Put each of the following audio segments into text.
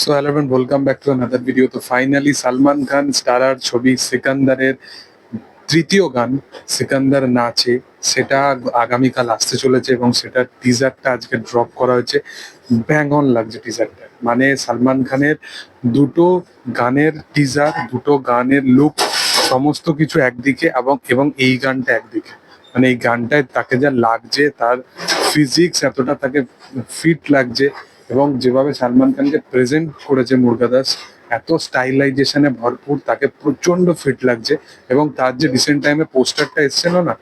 So hello everyone, welcome back to another video. তো finally Salman Khan starrer ছবি সিকান্দারের তৃতীয় গান সিকান্দার নাচে সেটা আগামীকাল আসতে চলেছে এবং সেটার টিজারটা আজকে ড্রপ করা হয়েছে। ব্যাং অন লাগছে টিজারটা, মানে সালমান খানের দুটো গানের টিজার, দুটো গানের লুক, সমস্ত কিছু একদিকে এবং এবং এই গানটা একদিকে। মানে এই গানটায় তাকে যা লাগছে, তার ফিজিক্স এতটা তাকে ফিট লাগছে এবং যেভাবে সালমান খানকে প্রেজেন্ট করেছে মুরগা দাস, এত স্টাইলাইজেশনে ভরপুর, তাকে প্রচন্ড ফিট লাগছে। এবং তার যে রিসেন্ট টাইমে পোস্টারটা এসেছিল না,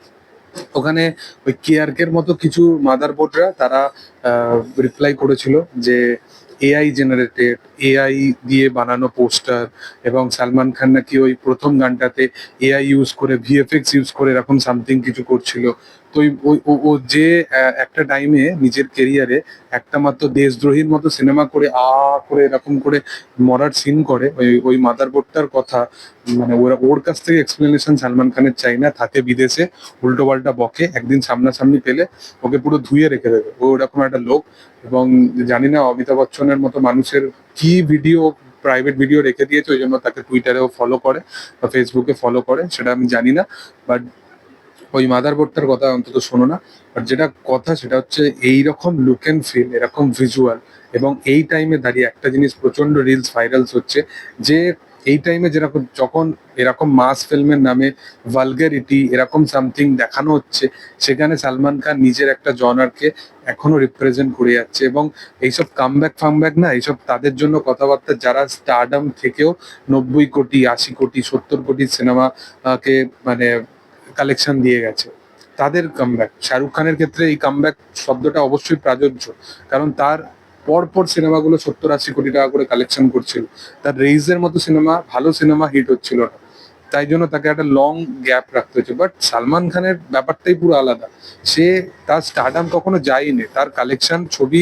ওখানে ওই কেয়ারকের মতো কিছু মাদারবোর্ডরা তারা রিপ্লাই করেছিল যে এআই জেনারেটেড, এআই দিয়ে বানানো পোস্টার, এবং সালমান খান নাকি ওই প্রথম গানটাতে এআই ইউজ করে, ভিএফএক্স ইউজ করে এরকম সামথিং কিছু করছিল। তো ও যে একটা টাইমে নিজের কেরিয়ারে একটা মাত্র দেশদ্রোহীর মতো সিনেমা করে করে এরকম করে মরার সিন করে, ওই ওই মাদারবোর্ডটার কথা, মানে ওর কাছ থেকে এক্সপ্লেনেশন সালমান খানের চাই না। থাকে বিদেশে, উল্টো পাল্টা বকে, একদিন সামনাসামনি পেলে ওকে পুরো ধুয়ে রেখে দেবে, ও এরকম একটা লোক। এবং জানি না অমিতাভ বচ্চনের মতো মানুষের কি ভিডিও, প্রাইভেট ভিডিও রেখে দিয়েছে, ওই জন্য তাকে টুইটারেও ফলো করে বা ফেসবুকে ফলো করে, সেটা আমি জানি না। বাট ওই মাদারবোর্ডটার কথা অন্তত শোনো না। বাট যেটা কথা সেটা হচ্ছে এইরকম লুক অ্যান্ড ফিল, এরকম ভিজুয়াল, এবং এই টাইমে দাঁড়িয়ে একটা জিনিস প্রচন্ড রিলস ভাইরালস হচ্ছে, যে এই টাইমে যেরকম যখন এরকম মাস ফিল্মের নামে ভালগারিটি এরকম সামথিং দেখানো হচ্ছে, সেখানে সালমান খান নিজের একটা জনারকে এখনো রিপ্রেজেন্ট করে যাচ্ছে। এবং এইসব কামব্যাক ফামব্যাক না, এইসব তাদের জন্য কথাবার্তা যারা স্টারডাম থেকেও 90 কোটি, 80 কোটি, 70 কোটি সিনেমা কে মানে কালেকশন দিয়ে গেছে, তাদের কামব্যাক। শাহরুখ খানের ক্ষেত্রে এই কামব্যাক শব্দটা অবশ্যই প্রযোজ্য, কারণ তার পরপর সিনেমাগুলো 70-80 কোটি টাকা করে কালেকশন করছিল। তার রেইজের মতো সিনেমা, ভালো সিনেমা হিট হচ্ছিল না, তাই জন্য তাকে একটা লং গ্যাপ রাখতে হচ্ছে। বাট সালমান খানের ব্যাপারটাই পুরো আলাদা। সে তার স্টারডাম কখনো যায়নি, তার কালেকশন ছবি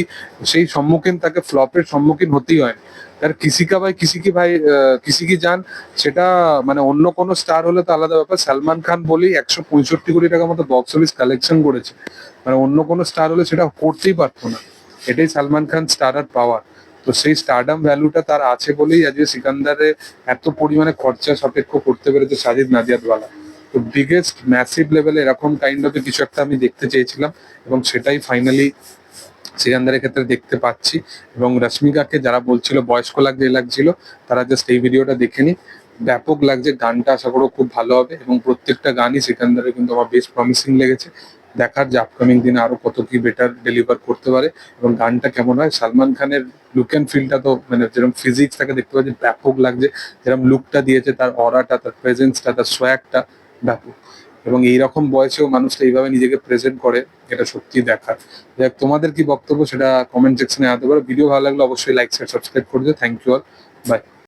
সেই সম্মুখীন, তাকে ফ্লপের সম্মুখীন হতেই হয়। তার কিসি কা ভাই কিসি কি ভাই, কিসি কি জান, সেটা মানে অন্য কোনো স্টার হলে তো আলাদা ব্যাপার। সালমান খান বলেই 165 কোটি টাকা মতো বক্স অফিস কালেকশন করেছে, মানে অন্য কোনো স্টার হলে সেটা করতেই পারতো না। এটাই সালমান খান স্টার আর পাওয়ার। তো সেই স্টারডাম ভ্যালুটা তার আছে বলেই আজকে সিকান্দারে এত পরিমাণে খরচা সাপেক্ষ করতে পেরেছে সাজিদ নাদিয়াদওয়ালা। তো বিগেস্ট ম্যাসিভ লেভেলে এরকম কাইন্ড অফ কিছু একটা আমি দেখতে চেয়েছিলাম, এবং সেটাই ফাইনালি সিকান্দারের ক্ষেত্রে দেখতে পাচ্ছি। এবং রশ্মিকাকে যারা বলছিল বয়স্ক লাগছে এ লাগছিল, তারা জাস্ট এই ভিডিওটা দেখে নি, ব্যাপক লাগছে। গানটা আশা করো খুব ভালো হবে, এবং প্রত্যেকটা গানই সিকান্দারের কিন্তু আমার বেশ প্রমিসিং লেগেছে। দেখার যে আপকামিং দিনে আরো কত কি বেটার ডেলিভার করতে পারে এবং গানটা কেমন হয়। সালমান খানের লুক অ্যান্ড ফিলটা তো মানে যেরকম ফিজিক্স তাকে দেখতে পাচ্ছি ব্যাপক লাগছে, যেরকম লুকটা দিয়েছে, তার অরাটা, তার প্রেজেন্সটা, তার সোয়াগটা ব্যাপক। এবং এইরকম বয়সেও মানুষটা এইভাবে নিজেকে প্রেজেন্ট করে, এটা সত্যি দেখার। যাক, তোমাদের কি বক্তব্য সেটা কমেন্ট সেকশনে জানাতে পারো। ভিডিও ভালো লাগলে অবশ্যই লাইক শেয়ার সাবস্ক্রাইব করে দিও। Thank you all, by.